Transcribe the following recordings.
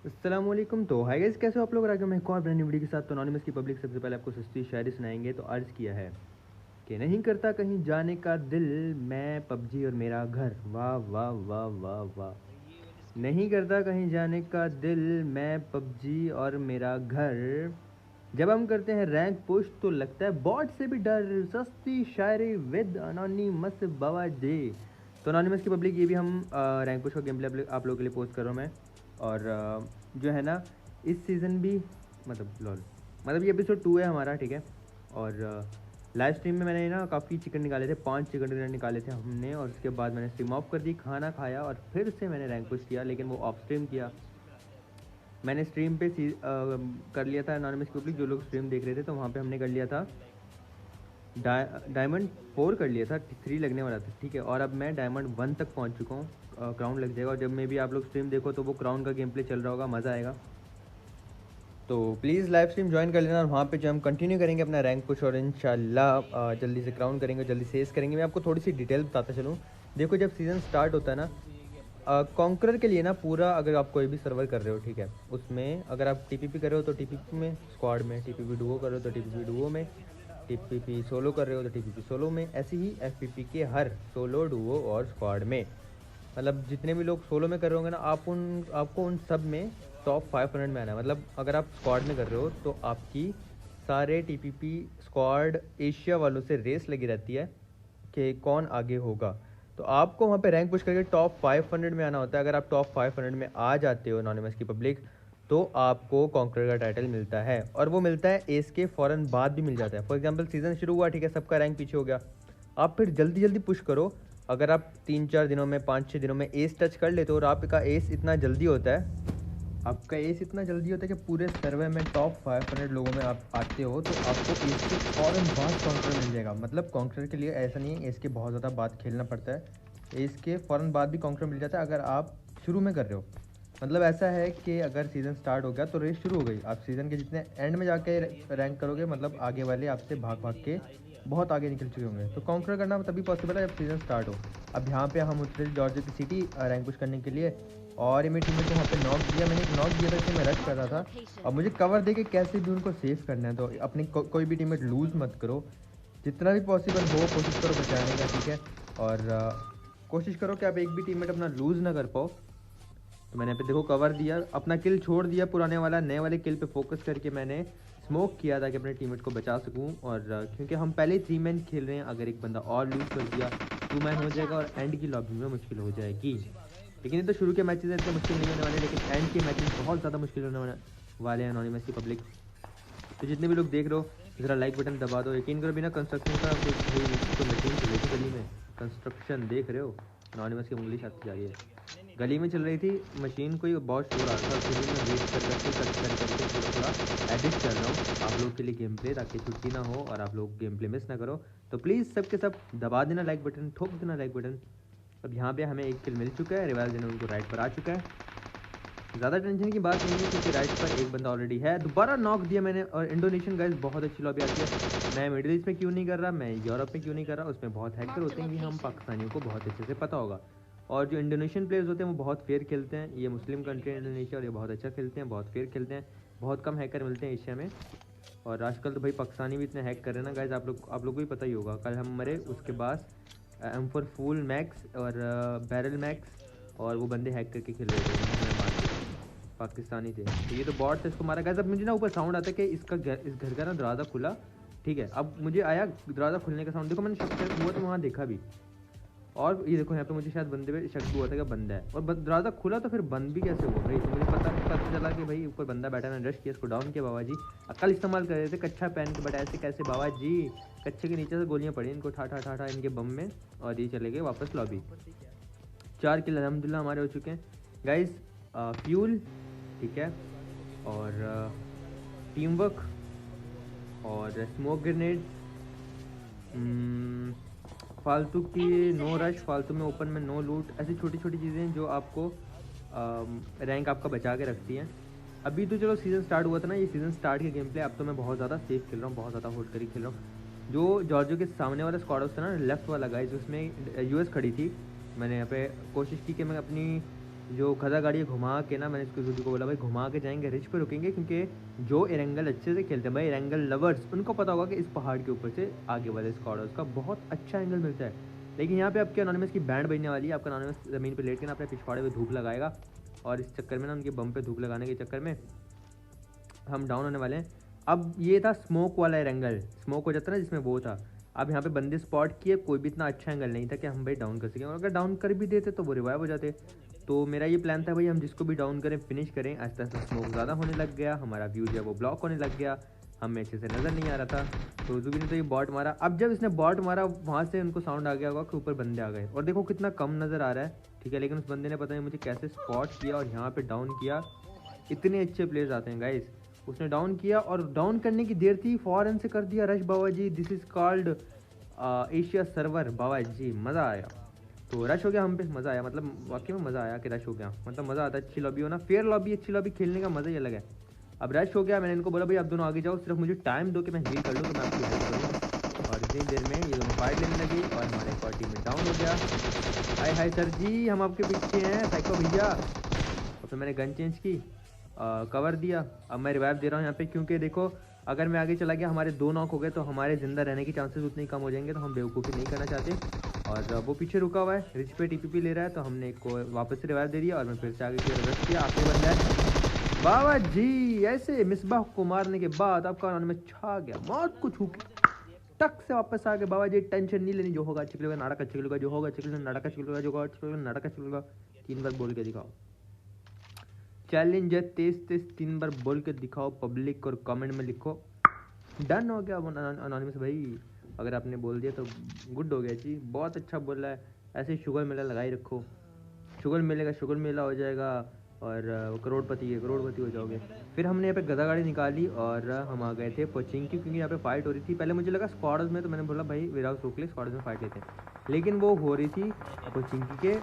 अस्सलाम वालेकुम। तो हाय गाइस, कैसे हो आप लोग? आगे मैं एक और ब्रांड न्यू वीडियो के साथ। तो एनोनिमस की पब्लिक सबसे पहले आपको सस्ती शायरी सुनाएंगे। तो अर्ज़ किया है कि नहीं करता कहीं जाने का दिल, मैं पबजी और मेरा घर। वाह वाह वाह वाह वाह। नहीं करता कहीं जाने का दिल, मैं पबजी और मेरा घर। जब हम करते हैं रैंक पुश तो लगता है बॉट से भी डर। सस्ती शायरी विद अनोनिमस बाबा जी। तो अनोनिमस की पब्लिक, ये भी हम रैंक पुश का गेम प्ले आप लोगों के लिए पोस्ट कर रहा हूँ मैं। और जो है ना, इस सीज़न भी मतलब लॉल मतलब ये एपिसोड 2 है हमारा, ठीक है। और लाइव स्ट्रीम में मैंने ना काफ़ी चिकन निकाले थे, 5 चिकन डिनर निकाले थे हमने। और उसके बाद मैंने स्ट्रीम ऑफ कर दी, खाना खाया और फिर से मैंने रैंक पुश किया, लेकिन वो ऑफ स्ट्रीम किया। मैंने स्ट्रीम पे कर लिया था एनोनिमस पब्लिक। जो लोग स्ट्रीम देख रहे थे तो वहाँ पे हमने कर लिया था डायमंड 4 कर लिया था, 3 लगने वाला था, ठीक है। और अब मैं डायमंड 1 तक पहुँच चुका हूँ। क्राउन लग जाएगा, और जब मैं भी आप लोग स्ट्रीम देखो तो वो क्राउन का गेम प्ले चल रहा होगा, मज़ा आएगा। तो प्लीज़ लाइव स्ट्रीम ज्वाइन कर लेना, और वहाँ पे जो हम कंटिन्यू करेंगे अपना रैंक पुश, और इंशाल्लाह जल्दी से क्राउन करेंगे, जल्दी से एस करेंगे। मैं आपको थोड़ी सी डिटेल बताता चलूँ। देखो, जब सीज़न स्टार्ट होता है ना, कॉन्करर के लिए ना पूरा, अगर आप कोई भी सर्वर कर रहे हो, ठीक है, उसमें अगर आप टीपीपी कर रहे हो तो टीपीपी में स्क्वाड में, टीपीपी डुओ कर रहे हो तो टीपीपी डुओ में, टीपीपी सोलो कर रहे हो तो टीपीपी सोलो में, ऐसे ही एफपीपी के हर सोलो डुओ और स्क्वाड में, मतलब जितने भी लोग सोलो में कर रहे होंगे ना, आपको उन सब में टॉप 500 में आना है। मतलब अगर आप स्क्वाड में कर रहे हो तो आपकी सारे टीपीपी स्क्वाड एशिया वालों से रेस लगी रहती है कि कौन आगे होगा। तो आपको वहाँ पे रैंक पुश करके टॉप 500 में आना होता है। अगर आप टॉप 500 में आ जाते हो एनोनिमस की पब्लिक, तो आपको कॉन्करर का टाइटल मिलता है, और वो मिलता है एस के फ़ौरन बाद भी मिल जाता है। फॉर एग्जांपल सीज़न शुरू हुआ, ठीक है, सबका रैंक पीछे हो गया, आप फिर जल्दी जल्दी पुश करो। अगर आप 3-4 दिनों में, 5-6 दिनों में एस टच कर लेते हो, और आपका एस इतना जल्दी होता है, आपका एस इतना जल्दी होता है कि पूरे सर्वे में टॉप 500 लोगों में आप आते हो, तो आपको एस के फ़ौरन बाद कॉन्करर मिल जाएगा। मतलब कॉन्करर के लिए ऐसा नहीं है एस के बहुत ज़्यादा बाद खेलना पड़ता है, एस के फ़ौरन बाद भी कॉन्करर मिल जाता है अगर आप शुरू में कर रहे हो। मतलब ऐसा है कि अगर सीज़न स्टार्ट हो गया तो रेस शुरू हो गई, आप सीज़न के जितने एंड में जाके रैंक करोगे, मतलब आगे वाले आपसे भाग भाग के बहुत आगे निकल चुके होंगे। तो कॉन्करर करना तभी पॉसिबल है जब सीज़न स्टार्ट हो। अब यहाँ पे हम उतरे जॉर्जिया की सिटी रैंक पुश करने के लिए, और मेरी टीम में तो वहाँ पे नॉक दिया, मैंने एक नॉक दिया था कि मैं रश कर रहा था, और मुझे कवर दे के कैसे भी उनको सेव करना है। तो अपनी कोई भी टीममेट लूज़ मत करो, जितना भी पॉसिबल हो कोशिश करो बचाने का, ठीक है। और कोशिश करो कि आप एक भी टीममेट अपना लूज़ ना कर पाओ। तो मैंने यहाँ पे देखो कवर दिया, अपना किल छोड़ दिया पुराने वाला, नए वाले किल पे फोकस करके मैंने स्मोक किया ताकि अपने टीममेट को बचा सकूं। और क्योंकि हम पहले 3 मैन खेल रहे हैं, अगर एक बंदा और लूज़ कर दिया 2 मैन हो जाएगा, और एंड की लॉबी में मुश्किल हो जाएगी। लेकिन ये तो शुरू के मैचेस इतने मुश्किल नहीं होने वाले, लेकिन एंड के मैचेस बहुत ज़्यादा मुश्किल होने वाले हैं एनोनिमस की पब्लिक। तो जितने भी लोग देख रहे हो, ज़रा लाइक बटन दबा दो। यकीन करो, बिना कंस्ट्रक्शन का कोई मशीन चल रही थी गली में, कंस्ट्रक्शन देख रहे हो, एनोनिमस की उंगली आती जा रही है। गली में चल रही थी मशीन, कोई बहुत शोर आ रहा था, फिर मैं वेट कर करके कट कर करके थोड़ा थोड़ा एडिट कर रहा हूँ आप लोग के लिए गेम प्ले, ताकि छुट्टी ना हो और आप लोग गेम प्ले मिस ना करो। तो प्लीज़ सब के सब दबा देना लाइक बटन, ठोक देना लाइक बटन। अब यहाँ पे हमें एक किल मिल चुका है, रिवाइव देने उनको राइट पर आ चुका है। ज़्यादा टेंशन की बात नहीं है क्योंकि राइट पर एक बंदा ऑलरेडी है। दोबारा नॉक दिया मैंने, और इंडोनेशियन गाइस बहुत अच्छी लॉबी आती है। मैं मिडिल ईस्ट में क्यों नहीं कर रहा, मैं यूरोप में क्यों नहीं कर रहा, उसमें बहुत हैकर होते हैं, कि हम पाकिस्तानियों को बहुत अच्छे से पता होगा। और जो इंडोनेशियन प्लेयर्स होते हैं वो बहुत फेयर खेलते हैं। ये मुस्लिम कंट्री है इंडोनेशिया, और ये बहुत अच्छा खेलते हैं, बहुत फेयर खेलते हैं। बहुत कम हैकर मिलते हैं एशिया में। और आजकल तो भाई पाकिस्तानी भी इतने हैक कर रहे हैं ना गाइज, आप लोग को ही पता ही होगा। कल हम मरे, उसके बाद M4 फुल मैक्स और बैरल मैक्स, और वो बंदे हैक करके खेल रहे थे, हमें मार के। पाकिस्तानी थे, तो ये तो बॉट से इसको मारा गया। अब मुझे ना ऊपर साउंड आता है कि इस घर का ना दरवाज़ा खुला, ठीक है। अब मुझे आया दरवाज़ा खुलने का साउंड, देखो मैंने शक हुआ तो वहाँ देखा भी। और ये देखो यहाँ पे मुझे शायद बंदे पे शक हुआ था कि बंदा है, और दरवाज़ा खुला तो फिर बंद भी कैसे हुआ भाई। तो मुझे पता चला कि भाई ऊपर बंदा बैठा, मैंने रश किया, इसको डाउन किया। बाबा जी अक्ल इस्तेमाल कर रहे थे कच्छा पहन के, बट ऐसे कैसे बाबा जी। कच्छे के नीचे से गोलियाँ पड़ी इनको, ठा ठा ठा ठा इनके बम में, और ये चले गए वापस लॉबी। 4 किल अलहमदिल्ला हमारे हो चुके हैं गाइज। फ्यूल, ठीक है, और टीम वर्क, और स्मोक ग्रेनेड, फालतू की नो रश, फालतू में ओपन में नो लूट, ऐसी छोटी छोटी चीज़ें जो आपको रैंक आपका बचा के रखती हैं। अभी तो चलो सीज़न स्टार्ट हुआ था ना, ये सीज़न स्टार्ट के गेम प्ले, अब तो मैं बहुत ज़्यादा सेफ खेल रहा हूँ, बहुत ज़्यादा होल्ड करके खेल रहा हूँ। जो जॉर्जियो के सामने वाला स्क्वाड था ना, लेफ्ट वाला गाइस, उसमें यूएस खड़ी थी। मैंने यहाँ पे कोशिश की कि मैं अपनी जो खदा गाड़ी है घुमा के ना, मैंने इसको जूडी को बोला भाई घुमा के जाएंगे, रिच पे रुकेंगे, क्योंकि जो एरेंगल अच्छे से खेलते हैं भाई, एरेंगल लवर्स, उनको पता होगा कि इस पहाड़ के ऊपर से आगे वाले स्क्वाड उसका बहुत अच्छा एंगल मिलता है। लेकिन यहाँ पे आपके एनोनिमस की बैंड बजने वाली है। आपका एनोनिमस ज़मीन पे लेट के ना अपने पिछवाड़े पे धूप लगाएगा, और इस चक्कर में ना उनके बम पे धूप लगाने के चक्कर में हम डाउन होने वाले हैं। अब ये था स्मोक वाला एंगल, स्मोक हो जाता है ना जिसमें वो था। अब यहाँ पे बंदे स्पॉट किए, कोई भी इतना अच्छा एंगल नहीं था कि हम भाई डाउन कर सकें, और अगर डाउन कर भी देते तो वो रिवाइव हो जाते। तो मेरा ये प्लान था भाई हम जिसको भी डाउन करें फिनिश करें। आस्ते आस्ते स्मोक ज़्यादा होने लग गया, हमारा व्यू जो है वो ब्लॉक होने लग गया, हमें अच्छे से नज़र नहीं आ रहा था। तो जूबी ने तो ये बॉट मारा। अब जब इसने बॉट मारा वहाँ से उनको साउंड आ गया होगा कि ऊपर बंदे आ गए, और देखो कितना कम नज़र आ रहा है, ठीक है। लेकिन उस बंदे ने पता नहीं मुझे कैसे स्पॉट किया और यहाँ पर डाउन किया। इतने अच्छे प्लेयर्स आते हैं गाइस। उसने डाउन किया और डाउन करने की देर थी, फौरन से कर दिया रश बाबा जी। This is called Asia server बाबा जी, मज़ा आया। तो रश हो गया हम पे, मज़ा आया, मतलब वाकई में मज़ा आया कि रश हो गया, मतलब मज़ा आता है। अच्छी लॉबी हो ना, फेयर लॉबी, अच्छी लॉबी खेलने का मज़ा ही अलग है। अब रश हो गया, मैंने इनको बोला भाई आप दोनों आगे जाओ, सिर्फ मुझे टाइम दो कि मैं हील कर लूँ तो मैं आपकी हेल्प करूँ। और इतनी देर में ये दोनों फाइट लेने लगे और हमारे पार्टी में डाउन हो गया। हाय हाय सर जी, हम आपके पीछे हैं साइको भैया। और फिर मैंने गन चेंज की, कवर दिया। अब मैं रिवाइव दे रहा हूँ यहाँ पे, क्योंकि देखो अगर मैं आगे चला गया, हमारे 2 नॉक हो गए तो हमारे ज़िंदा रहने के चांसेस उतने ही कम हो जाएंगे, तो हम बेवकूफ़ी नहीं करना चाहते। और वो पीछे रुका हुआ है, रिच पे टीपीपी ले रहा है, तो हमने एक को वापस से रिवाइव दे दिया और मैं फिर से आगे की ओर रश किया। आखिरी बंदा है बाबा जी। ऐसे मिसबाह को मारने के बाद आपका नाम में छा गया, मौत को छू के टक से वापस आ गए। बाबा जी टेंशन नहीं लेनी, जो होगा अच्छा खेलेगा, नाटक अच्छा खेलेगा, जो होगा अच्छा खेलेगा, नाटक अच्छा खेलेगा, जो होगा अच्छा खेलेगा, नाटक अच्छा खेलेगा। 3 बार बोल के दिखाओ, चैलेंज है 23 3 बार बोल के दिखाओ पब्लिक, और कमेंट में लिखो डन हो गया अनोनिमस भाई। अगर आपने बोल दिया तो गुड हो गया जी, बहुत अच्छा बोल रहा है। ऐसे ही शुगर मेला लगाई रखो, शुगर मेले का शुगर मेला हो जाएगा और करोड़पति हो जाओगे। फिर हमने यहाँ पे गधा गाड़ी निकाली और हम आ गए थे पोचिंग की, क्योंकि यहाँ पे फाइट हो रही थी। पहले मुझे लगा स्क्वाड्स में, तो मैंने बोला भाई वेयरहाउस रोक ले, स्क्वाड्स में फाइट लेते हैं, लेकिन वो हो रही थी पोचिंग के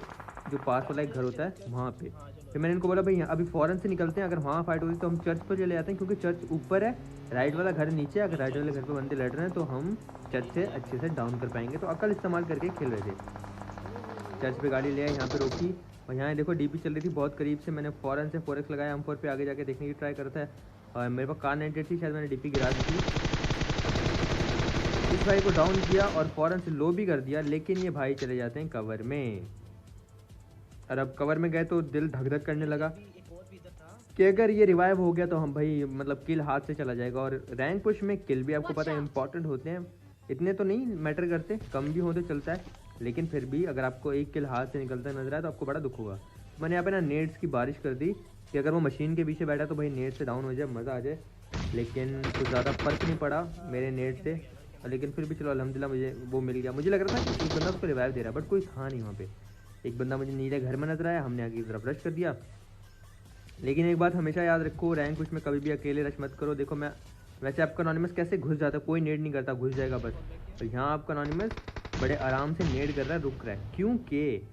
जो पास वाला एक घर होता है वहाँ पे। फिर मैंने इनको बोला भाई अभी फ़ौरन से निकलते हैं, अगर वहाँ फाइट होती तो हम चर्च पर चले जाते हैं, क्योंकि चर्च ऊपर है, राइट वाला घर नीचे है। अगर राइट वाले घर पे बंदे लड़ रहे हैं तो हम चर्च से अच्छे से डाउन कर पाएंगे। तो अकल इस्तेमाल करके खेल रहे थे। चर्च पे गाड़ी ले आए, यहाँ पे रोकी, और यहाँ देखो डीपी चल रही थी बहुत करीब से। मैंने फ़ौरन से 4x लगाया, हम 4 पे आगे जाके देखने की ट्राई करता है, और मेरे पास कार 98 थी, शायद मैंने डीपी गिरा दी थी। इस भाई को डाउन किया और फ़ौरन से लो भी कर दिया, लेकिन ये भाई चले जाते हैं कवर में। और अब कवर में गए तो दिल धक धक करने लगा कि अगर ये रिवाइव हो गया तो हम भाई मतलब किल हाथ से चला जाएगा। और रैंक पुश में किल भी आपको पता है इंपॉर्टेंट होते हैं, इतने तो नहीं मैटर करते, कम भी होते चलता है, लेकिन फिर भी अगर आपको एक किल हाथ से निकलता नजर आए तो आपको बड़ा दुख होगा। मैंने यहाँ पे ना नेट्स की बारिश कर दी कि अगर वो मशीन के पीछे बैठा तो भाई नेट से डाउन हो जाए, मज़ा आ जाए। लेकिन कुछ ज़्यादा फर्क नहीं पड़ा मेरे नेट से, लेकिन फिर भी चलो अल्हम्दुलिल्लाह मुझे वो मिल गया। मुझे लग रहा था कि एक बंदा उसको रिवाइव दे रहा है, बट कोई था नहीं वहाँ पे। एक बंदा मुझे नीले घर में नजर आया, हमने आगे की तरफ रश कर दिया। लेकिन एक बात हमेशा याद रखो, रैंक कुछ में कभी भी अकेले रश मत करो। देखो मैं वैसे आपका एनोनिमस कैसे घुस जाता है, कोई नेड नहीं करता, घुस जाएगा बस। और यहाँ आपका एनोनिमस बड़े आराम से नेड कर रहा है, रुक रहा है, क्योंकि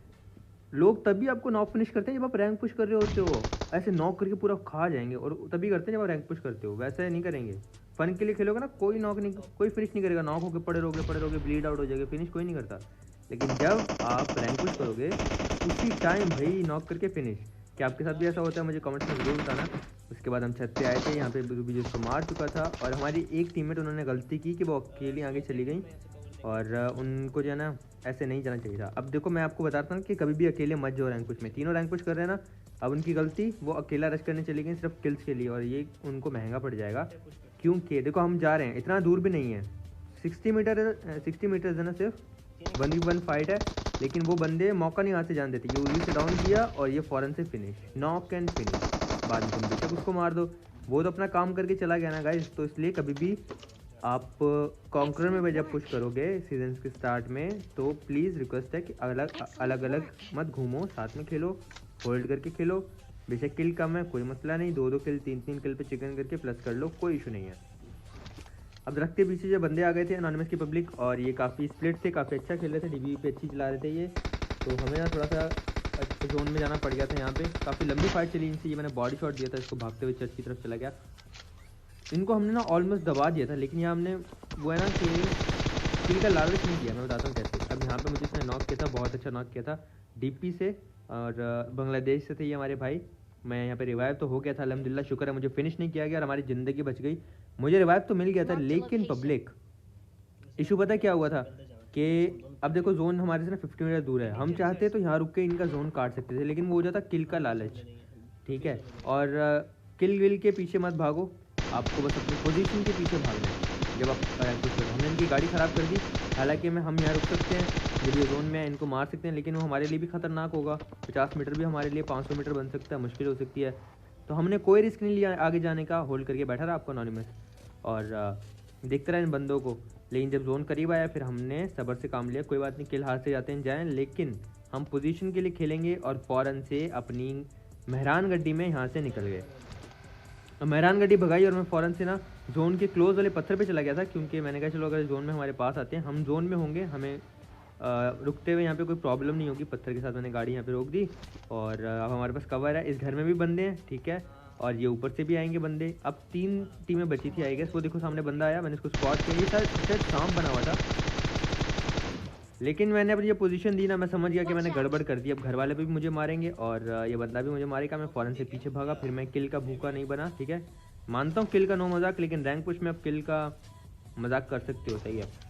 लोग तभी आपको नॉक फिनिश करते हैं जब आप रैंक पुश कर रहे होते हो। ऐसे नॉक करके पूरा खा जाएंगे, और तभी करते हैं जब आप रैंक पुश करते हो, वैसे नहीं करेंगे। फन के लिए खेलोगे ना, कोई नॉक नहीं, कोई फिनिश नहीं करेगा, नॉक होकर पड़े रहोगे, ब्लीड आउट हो जाएगा, फिनिश कोई नहीं करता। लेकिन जब आप रैंक पुश करोगे उसी टाइम भाई नॉक करके फिनिश। क्या आपके साथ भी ऐसा होता है, मुझे कमेंट्स में जरूर बताना। उसके बाद हम छत पे आए थे, यहाँ पे भी जिसको मार चुका था, और हमारी एक टीममेट उन्होंने गलती की कि वो अकेली आगे चली गई, और उनको जो है ना ऐसे नहीं जाना चाहिए था। अब देखो मैं आपको बताता हूँ कि कभी भी अकेले मत जाओ रैंक पुश में, तीनों रैंक पुश कर रहे हैं ना। अब उनकी गलती, वो अकेला रश करने चली गई सिर्फ किल्स के लिए, और ये उनको महंगा पड़ जाएगा। क्योंकि देखो हम जा रहे हैं, इतना दूर भी नहीं है, 60 मीटर है ना, सिर्फ 1v1 फाइट है। लेकिन वो बंदे मौका नहीं हाथ से जान देते, ये उर्वी से डाउन किया और ये फ़ौरन से फिनिश, नॉक एंड फिनिश। बाद में तुम बेशक उसको मार दो, वो तो अपना काम करके चला गया ना गाइस। तो इसलिए कभी भी आप कॉन्करर में जब पुश करोगे सीजन के स्टार्ट में, तो प्लीज़ रिक्वेस्ट है कि अलग अलग मत घूमो, साथ में खेलो, होल्ड करके खेलो। बेशक किल कम है कोई मसला नहीं, 2-2 किल 3-3 किल पे चिकन करके प्लस कर लो, कोई इशू नहीं है। अब दरख्त के पीछे जो बंदे आ गए थे एनोनिमस की पब्लिक, और ये काफ़ी स्प्लिट थे, काफ़ी अच्छा खेल रहे थे, डीबी पे अच्छी चला रहे थे ये। तो हमें ना थोड़ा सा अच्छे जोन में जाना पड़ गया था। यहाँ पे काफ़ी लंबी फाइट चली इनसे, ये मैंने बॉडी शॉट दिया था, इसको भागते हुए चर्च की तरफ चला गया। इनको हमने ना ऑलमोस्ट दबा दिया था, लेकिन यहाँ हमने वो है ना कि किल का लालच नहीं किया। मैं बताता हूँ कैसे। अब यहाँ पे मुझे इसने नॉक किया था, बहुत अच्छा नॉक किया था डीपी से, और बांग्लादेश से थे ये हमारे भाई। मैं यहाँ पे रिवाइव तो हो गया था अल्हम्दुलिल्लाह, शुक्र है मुझे फिनिश नहीं किया गया और हमारी ज़िंदगी बच गई। मुझे रिवाइव तो मिल गया था, लेकिन पब्लिक इशू पता क्या हुआ था कि अब देखो जोन हमारे से ना 50 मीटर दूर है, हम चाहते तो यहाँ रुक के इनका जोन काट सकते थे, लेकिन वो हो जाता किल का लालच, ठीक है। और किल विल के पीछे मत भागो, आपको बस अपनी पोजीशन के पीछे भागना है। जब आप हमने इनकी गाड़ी ख़राब कर दी, हालांकि हम यहाँ रुक सकते हैं, जब ये जोन में इनको मार सकते हैं, लेकिन वो हमारे लिए भी ख़तरनाक होगा। 50 मीटर भी हमारे लिए 500 मीटर बन सकता है, मुश्किल हो सकती है। तो हमने कोई रिस्क नहीं लिया आगे जाने का, होल्ड करके बैठा रहा आपको अनोनिमस और देखते रहे इन बंदों को। लेकिन जब जोन करीब आया फिर हमने सब्र से काम लिया, कोई बात नहीं, किल हार से जाते हैं जाएँ, लेकिन हम पोजीशन के लिए खेलेंगे। और फ़ौरन से अपनी मेहरान गड्डी में यहाँ से निकल गए। मेहरान गड्डी भगाई और मैं फ़ौरन से ना जोन के क्लोज वाले पत्थर पे चला गया था, क्योंकि मैंने कहा चलो अगर जोन में हमारे पास आते हैं, हम जोन में होंगे, हमें रुकते हुए यहाँ पे कोई प्रॉब्लम नहीं होगी। पत्थर के साथ मैंने गाड़ी यहाँ पे रोक दी और अब हमारे पास कवर है। इस घर में भी बंदे हैं, ठीक है, और ये ऊपर से भी आएंगे बंदे। अब 3 टीमें बची थी आई गेस, वो देखो सामने बंदा आया, मैंने उसको स्पॉट किया। ये शायद सांप बना हुआ था, लेकिन मैंने अपनी ये पोजीशन दी ना, मैं समझ गया कि मैंने गड़बड़ कर दी। अब घर वाले भी मुझे मारेंगे और ये बंदा भी मुझे मारेगा। मैं फ़ौरन से पीछे भागा, फिर मैं किल का भूखा नहीं बना, ठीक है। मानता हूँ किल का नो मजाक, लेकिन रैंक पुश में अब किल का मजाक कर सकते हो, सही है।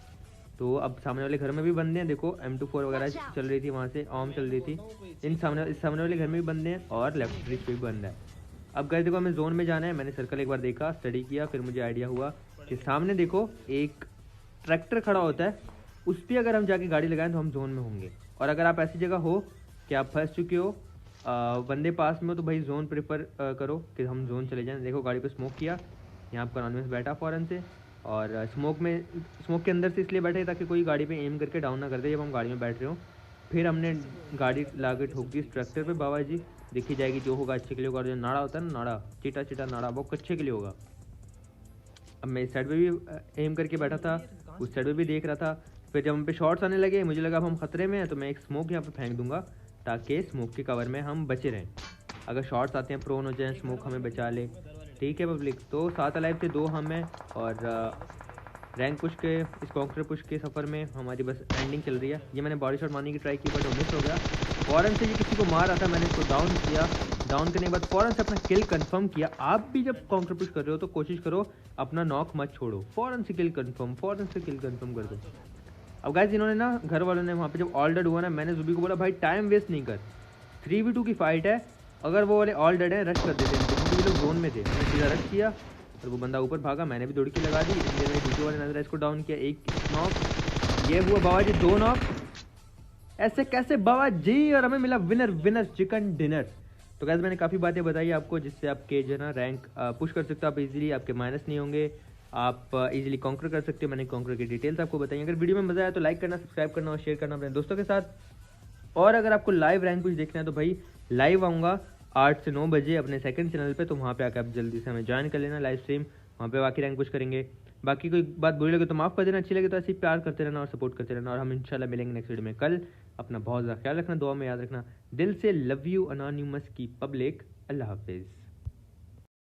तो अब सामने वाले घर में भी बंदे हैं, देखो M24 वगैरह चल रही थी, वहाँ से ऑम चल रही थी। इस सामने वाले घर में भी बंदे हैं और लेफ्ट रिच पे भी बंदा है। अब गए देखो हमें जोन में जाना है, मैंने सर्कल एक बार देखा, स्टडी किया, फिर मुझे आइडिया हुआ कि सामने देखो एक ट्रैक्टर खड़ा होता है, उस पर अगर हम जाके गाड़ी लगाएं तो हम जोन में होंगे। और अगर आप ऐसी जगह हो कि आप फंस चुके हो, बंदे पास में हो, तो भाई जोन प्रेफर करो कि हम जोन चले जाएं। देखो गाड़ी पे स्मोक किया, यहाँ पर अनोनिमस बैठा फ़ौरन से, और स्मोक के अंदर से इसलिए बैठे ताकि कोई गाड़ी पे एम करके डाउन ना कर दे जब हम गाड़ी में बैठ रहे हो। फिर हमने गाड़ी लाके ठोक दी इस ट्रैक्टर पे, बाबा जी देखी जाएगी, जो होगा अच्छे के लिए होगा। और जो नाड़ा होता है ना, नाड़ा चिटा चिटा नाड़ा, वो अच्छे के लिए होगा। अब मैं इस साइड पे भी एम करके बैठा था, उस साइड पे भी देख रहा था। फिर जब हम पे शॉट्स आने लगे, मुझे लगा अब हम खतरे में हैं, तो मैं एक स्मोक यहाँ पे फेंक दूंगा ताकि स्मोक के कवर में हम बचे रहें। अगर शॉट्स आते हैं प्रोन हो जाए, स्मोक हमें बचा ले, ठीक है पब्लिक। तो 7 अलाइव थे, 2 हम हैं और रैंक पुश के इस कॉन्कर पुश के सफ़र में हमारी बस एंडिंग चल रही है। ये मैंने बॉडी शॉट मारने की ट्राई की बट वो मिस हो गया। फ़ौरन से ये किसी को मार रहा था, मैंने इसको डाउन किया, डाउन करने के बाद फ़ौरन से अपना किल कंफर्म किया। आप भी जब कॉन्कर पुश कर रहे हो तो कोशिश करो अपना नॉक मत छोड़ो, फ़ौरन से किल कंफर्म, फ़ौरन से किल कंफर्म कर दो। अब गाइस इन्होंने ना, घर वालों ने वहाँ पे जब ऑल डेड हुआ ना, मैंने जुबी को बोला भाई टाइम वेस्ट नहीं कर, 3v2 की फाइट है, अगर वो वाले ऑल डेड है रश कर देते हैं, क्योंकि वो लोग जोन में थे। मैंने सीधा रश किया और वो बंदा ऊपर भागा, मैंने भी दौड़ की लगा दी, इसलिए मैंने दूसरे वाले नजर इसको डाउन किया, एक नॉक। ये हुआ बाबा जी 2 नॉक, ऐसे कैसे बाबा जी, और हमें मिला विनर विनर चिकन डिनर। तो गाइस मैंने काफ़ी बातें बताई आपको जिससे आपके जो है ना रैंक पुश कर सकते हो आप इजीली, आपके माइनस नहीं होंगे, आप इजीली कॉन्कर कर सकते हो। मैंने कॉन्कर की डिटेल्स आपको बताई। अगर वीडियो में मजा आया तो लाइक करना, सब्सक्राइब करना और शेयर करना अपने दोस्तों के साथ। और अगर आपको लाइव रैंक पुश देखना है तो भाई लाइव आऊँगा 8 से 9 बजे अपने सेकंड चैनल पे, तो वहाँ पे आकर आप जल्दी से हमें ज्वाइन कर लेना लाइव स्ट्रीम, वहाँ पे बाकी रैंक पुश करेंगे। बाकी कोई बात बुरी लगे तो माफ़ कर देना, अच्छी लगे तो ऐसे ही प्यार करते रहना और सपोर्ट करते रहना। और हम इंशाल्लाह मिलेंगे नेक्स्ट वीडियो में कल। अपना बहुत ज़्यादा ख्याल रखना, दुआ में याद रखना। दिल से लव यू अनोनिमस की पब्लिक। अल्लाह हाफिज़।